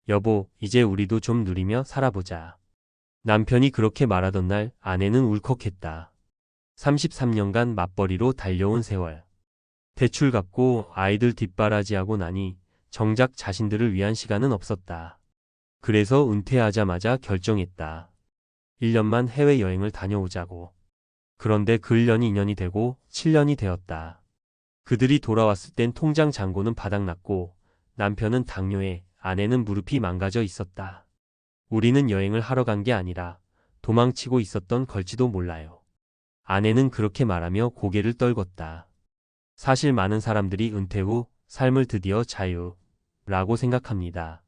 여보, 이제 우리도 좀 누리며 살아보자. 남편이 그렇게 말하던 날 아내는 울컥했다. 33년간 맞벌이로 달려온 세월. 대출 갚고 아이들 뒷바라지하고 나니 정작 자신들을 위한 시간은 없었다. 그래서 은퇴하자마자 결정했다. 1년만 해외여행을 다녀오자고. 그런데 그 1년이 2년이 되고 7년이 되었다. 그들이 돌아왔을 땐 통장 잔고는 바닥났고 남편은 당뇨에 아내는 무릎이 망가져 있었다. 우리는 여행을 하러 간 게 아니라 도망치고 있었던 걸지도 몰라요. 아내는 그렇게 말하며 고개를 떨궜다. 사실 많은 사람들이 은퇴 후 삶을 드디어 자유라고 생각합니다.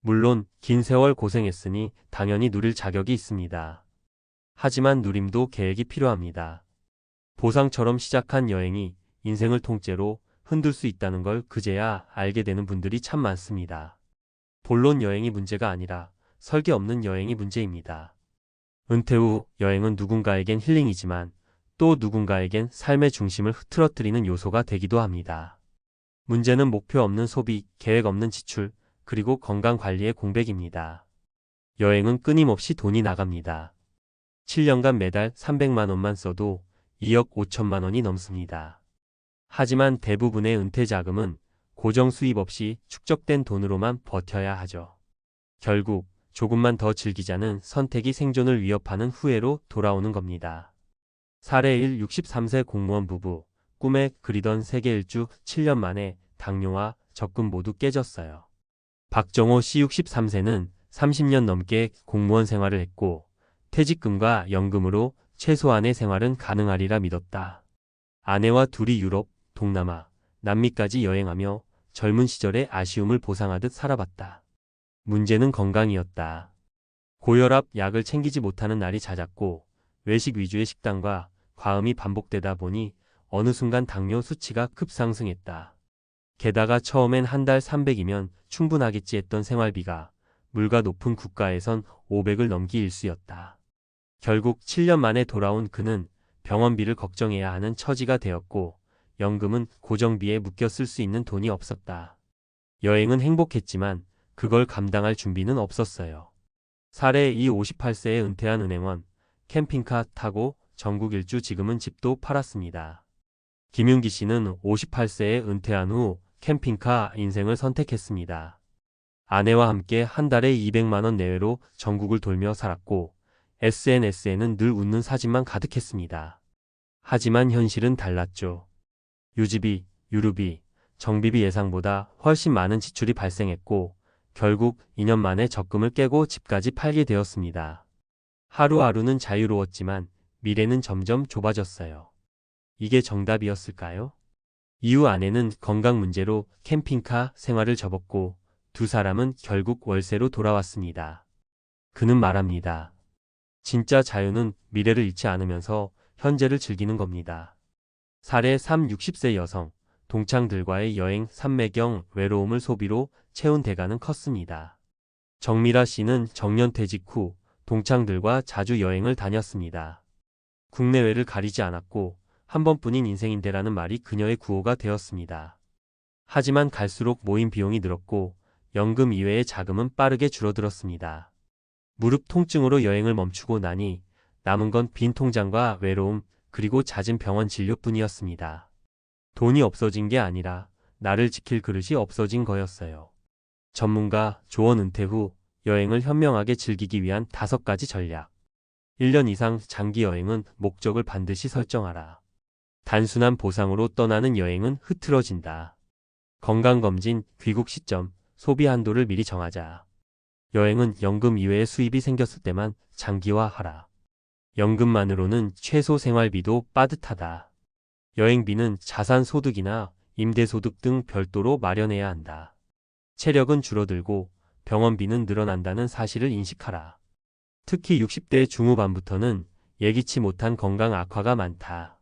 물론 긴 세월 고생했으니 당연히 누릴 자격이 있습니다. 하지만 누림도 계획이 필요합니다. 보상처럼 시작한 여행이 인생을 통째로 흔들 수 있다는 걸 그제야 알게 되는 분들이 참 많습니다. 본론 여행이 문제가 아니라 설계 없는 여행이 문제입니다. 은퇴 후 여행은 누군가에겐 힐링이지만 또 누군가에겐 삶의 중심을 흐트러뜨리는 요소가 되기도 합니다. 문제는 목표 없는 소비, 계획 없는 지출, 그리고 건강 관리의 공백입니다. 여행은 끊임없이 돈이 나갑니다. 7년간 매달 300만 원만 써도 2억 5천만 원이 넘습니다. 하지만 대부분의 은퇴 자금은 고정 수입 없이 축적된 돈으로만 버텨야 하죠. 결국 조금만 더 즐기자는 선택이 생존을 위협하는 후회로 돌아오는 겁니다. 사례 1. 63세 공무원 부부. 꿈에 그리던 세계 일주 7년 만에 당뇨와 적금 모두 깨졌어요. 박정호 씨 63세는 30년 넘게 공무원 생활을 했고 퇴직금과 연금으로 최소한의 생활은 가능하리라 믿었다. 아내와 둘이 유럽, 동남아, 남미까지 여행하며 젊은 시절의 아쉬움을 보상하듯 살아봤다. 문제는 건강이었다. 고혈압 약을 챙기지 못하는 날이 잦았고 외식 위주의 식단과 과음이 반복되다 보니 어느 순간 당뇨 수치가 급상승했다. 게다가 처음엔 한 달 300이면 충분하겠지 했던 생활비가 물가 높은 국가에선 500을 넘기 일쑤였다. 결국 7년 만에 돌아온 그는 병원비를 걱정해야 하는 처지가 되었고 연금은 고정비에 묶여 쓸 수 있는 돈이 없었다. 여행은 행복했지만 그걸 감당할 준비는 없었어요. 사례 2. 58세에 은퇴한 은행원. 캠핑카 타고 전국 일주, 지금은 집도 팔았습니다. 김윤기 씨는 58세에 은퇴한 후 캠핑카 인생을 선택했습니다. 아내와 함께 한 달에 200만 원 내외로 전국을 돌며 살았고 SNS에는 늘 웃는 사진만 가득했습니다. 하지만 현실은 달랐죠. 유지비, 유류비, 정비비 예상보다 훨씬 많은 지출이 발생했고 결국 2년 만에 적금을 깨고 집까지 팔게 되었습니다. 하루하루는 자유로웠지만 미래는 점점 좁아졌어요. 이게 정답이었을까요? 이후 아내는 건강 문제로 캠핑카 생활을 접었고 두 사람은 결국 월세로 돌아왔습니다. 그는 말합니다. 진짜 자유는 미래를 잃지 않으면서 현재를 즐기는 겁니다. 사례 3. 60세 여성. 동창들과의 여행, 삼매경, 외로움을 소비로 채운 대가는 컸습니다. 정미라 씨는 정년퇴직 후 동창들과 자주 여행을 다녔습니다. 국내외를 가리지 않았고 한 번뿐인 인생인데라는 말이 그녀의 구호가 되었습니다. 하지만 갈수록 모임 비용이 늘었고 연금 이외의 자금은 빠르게 줄어들었습니다. 무릎 통증으로 여행을 멈추고 나니 남은 건 빈 통장과 외로움, 그리고 잦은 병원 진료뿐이었습니다. 돈이 없어진 게 아니라 나를 지킬 그릇이 없어진 거였어요. 전문가 조언. 은퇴 후 여행을 현명하게 즐기기 위한 5가지 전략. 1년 이상 장기 여행은 목적을 반드시 설정하라. 단순한 보상으로 떠나는 여행은 흐트러진다. 건강검진, 귀국 시점, 소비 한도를 미리 정하자. 여행은 연금 이외의 수입이 생겼을 때만 장기화하라. 연금만으로는 최소 생활비도 빠듯하다. 여행비는 자산소득이나 임대소득 등 별도로 마련해야 한다. 체력은 줄어들고 병원비는 늘어난다는 사실을 인식하라. 특히 60대 중후반부터는 예기치 못한 건강 악화가 많다.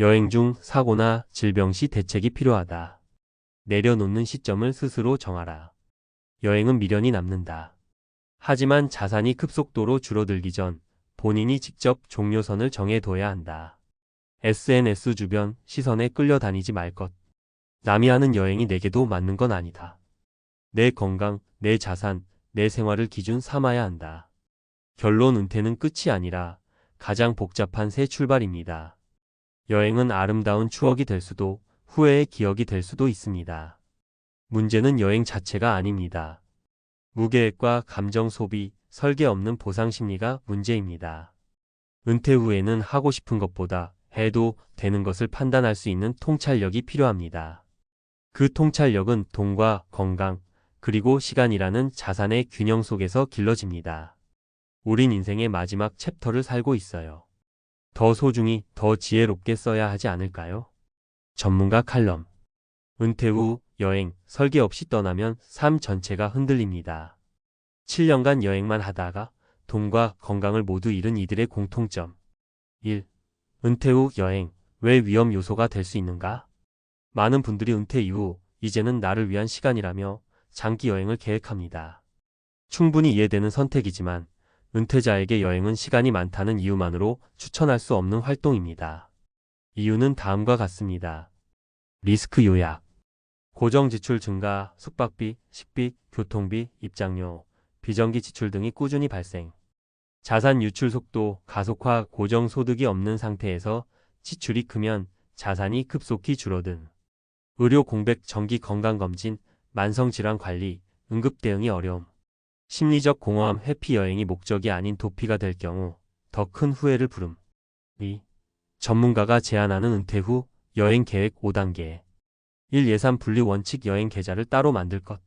여행 중 사고나 질병 시 대책이 필요하다. 내려놓는 시점을 스스로 정하라. 여행은 미련이 남는다. 하지만 자산이 급속도로 줄어들기 전 본인이 직접 종료선을 정해둬야 한다. SNS 주변 시선에 끌려다니지 말 것. 남이 하는 여행이 내게도 맞는 건 아니다. 내 건강, 내 자산, 내 생활을 기준 삼아야 한다. 결론 은퇴는 끝이 아니라 가장 복잡한 새 출발입니다. 여행은 아름다운 추억이 될 수도 후회의 기억이 될 수도 있습니다. 문제는 여행 자체가 아닙니다. 무계획과 감정 소비, 설계 없는 보상 심리가 문제입니다. 은퇴 후에는 하고 싶은 것보다 해도 되는 것을 판단할 수 있는 통찰력이 필요합니다. 그 통찰력은 돈과 건강, 그리고 시간이라는 자산의 균형 속에서 길러집니다. 우린 인생의 마지막 챕터를 살고 있어요. 더 소중히, 더 지혜롭게 써야 하지 않을까요? 전문가 칼럼. 은퇴 후 여행, 설계 없이 떠나면 삶 전체가 흔들립니다. 7년간 여행만 하다가 돈과 건강을 모두 잃은 이들의 공통점. 1. 은퇴 후 여행, 왜 위험 요소가 될 수 있는가? 많은 분들이 은퇴 이후 이제는 나를 위한 시간이라며 장기 여행을 계획합니다. 충분히 이해되는 선택이지만 은퇴자에게 여행은 시간이 많다는 이유만으로 추천할 수 없는 활동입니다. 이유는 다음과 같습니다. 리스크 요약. 고정 지출 증가, 숙박비, 식비, 교통비, 입장료, 비정기 지출 등이 꾸준히 발생. 자산 유출 속도 가속화. 고정 소득이 없는 상태에서 지출이 크면 자산이 급속히 줄어든. 의료 공백, 정기 건강검진, 만성질환 관리, 응급 대응이 어려움. 심리적 공허함. 회피 여행이 목적이 아닌 도피가 될 경우 더 큰 후회를 부름. 2. 전문가가 제안하는 은퇴 후 여행 계획 5단계. 1. 예산 분리 원칙. 여행 계좌를 따로 만들 것.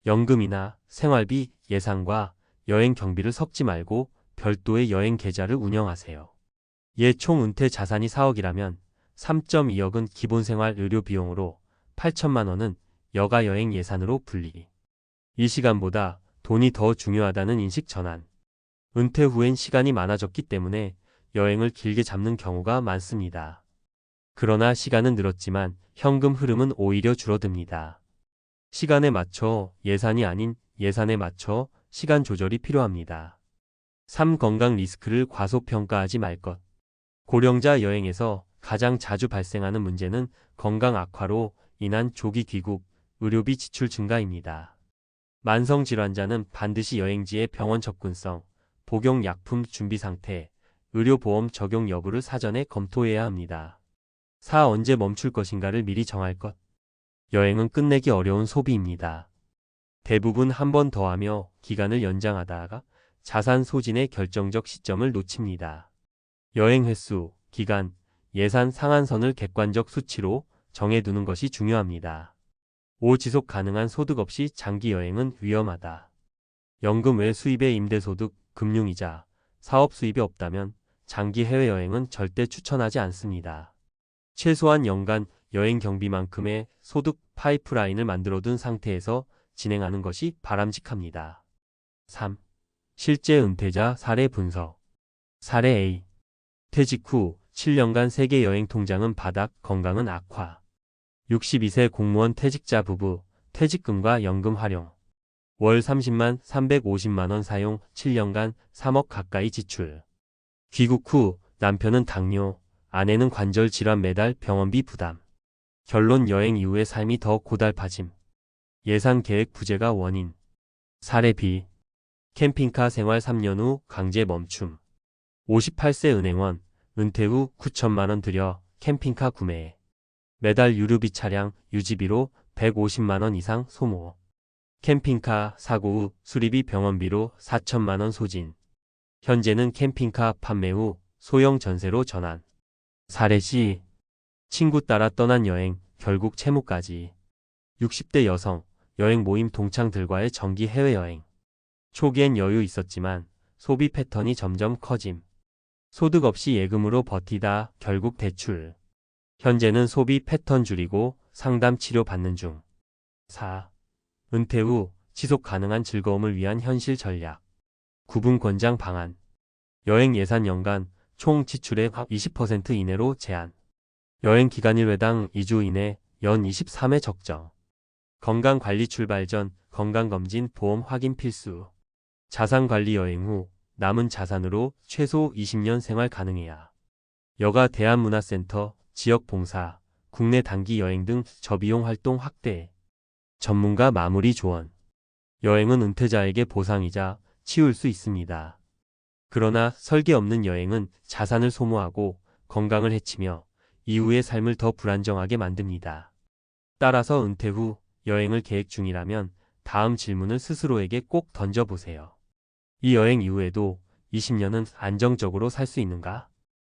연금이나 생활비, 예산과 여행 경비를 섞지 말고 별도의 여행 계좌를 운영하세요. 총 은퇴 자산이 4억이라면 3.2억은 기본생활 의료 비용으로 8천만 원은 여가 여행 예산으로 분리. 이 시간보다 돈이 더 중요하다는 인식 전환. 은퇴 후엔 시간이 많아졌기 때문에 여행을 길게 잡는 경우가 많습니다. 그러나 시간은 늘었지만 현금 흐름은 오히려 줄어듭니다. 시간에 맞춰 예산이 아닌 예산에 맞춰 시간 조절이 필요합니다. 3. 건강 리스크를 과소평가하지 말 것. 고령자 여행에서 가장 자주 발생하는 문제는 건강 악화로 인한 조기 귀국, 의료비 지출 증가입니다. 만성질환자는 반드시 여행지의 병원 접근성, 복용 약품 준비 상태, 의료보험 적용 여부를 사전에 검토해야 합니다. 4. 언제 멈출 것인가를 미리 정할 것. 여행은 끝내기 어려운 소비입니다. 대부분 한 번 더 하며 기간을 연장하다가 자산 소진의 결정적 시점을 놓칩니다. 여행 횟수, 기간, 예산 상한선을 객관적 수치로 정해두는 것이 중요합니다. 5. 지속 가능한 소득 없이 장기 여행은 위험하다. 연금 외 수입의 임대소득, 금융이자, 사업 수입이 없다면 장기 해외여행은 절대 추천하지 않습니다. 최소한 연간 여행 경비만큼의 소득 파이프라인을 만들어둔 상태에서 진행하는 것이 바람직합니다. 3. 실제 은퇴자 사례 분석. 사례 A. 퇴직 후 7년간 세계 여행 통장은 바닥, 건강은 악화. 62세 공무원 퇴직자 부부, 퇴직금과 연금 활용. 월 30만 350만 원 사용, 7년간 3억 가까이 지출. 귀국 후 남편은 당뇨, 아내는 관절 질환, 매달 병원비 부담. 결론 여행 이후의 삶이 더 고달파짐. 예산 계획 부재가 원인. 사례 B. 캠핑카 생활 3년 후 강제 멈춤. 58세 은행원, 은퇴 후 9천만 원 들여 캠핑카 구매. 매달 유류비 차량 유지비로 150만 원 이상 소모. 캠핑카 사고 후 수리비 병원비로 4천만 원 소진. 현재는 캠핑카 판매 후 소형 전세로 전환. 사례 C. 친구 따라 떠난 여행, 결국 채무까지. 60대 여성, 여행 모임 동창들과의 정기 해외여행. 초기엔 여유 있었지만 소비 패턴이 점점 커짐. 소득 없이 예금으로 버티다 결국 대출. 현재는 소비 패턴 줄이고 상담 치료 받는 중. 4. 은퇴 후 지속 가능한 즐거움을 위한 현실 전략. 구분 권장 방안. 여행 예산 연간 총 지출의 20% 이내로 제한. 여행 기간 1회당 2주 이내 연 23회 적정. 건강관리 출발 전 건강검진 보험 확인 필수. 자산관리 여행 후 남은 자산으로 최소 20년 생활 가능해야. 여가 대한문화센터, 지역봉사, 국내 단기 여행 등 저비용 활동 확대. 전문가 마무리 조언. 여행은 은퇴자에게 보상이자 치울 수 있습니다. 그러나 설계 없는 여행은 자산을 소모하고 건강을 해치며 이후의 삶을 더 불안정하게 만듭니다. 따라서 은퇴 후 여행을 계획 중이라면 다음 질문을 스스로에게 꼭 던져보세요. 이 여행 이후에도 20년은 안정적으로 살 수 있는가?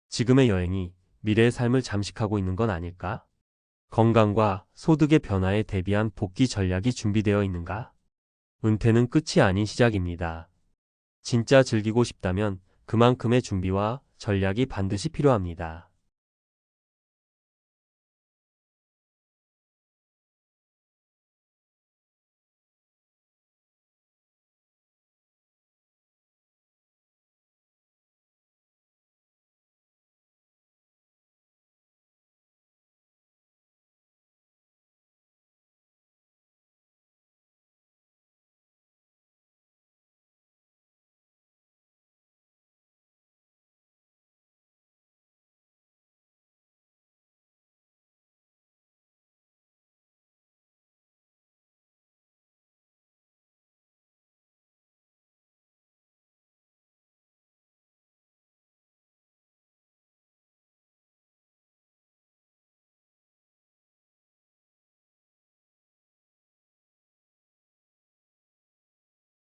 지금의 여행이 미래의 삶을 잠식하고 있는 건 아닐까? 건강과 소득의 변화에 대비한 복귀 전략이 준비되어 있는가? 은퇴는 끝이 아닌 시작입니다. 진짜 즐기고 싶다면 그만큼의 준비와 전략이 반드시 필요합니다.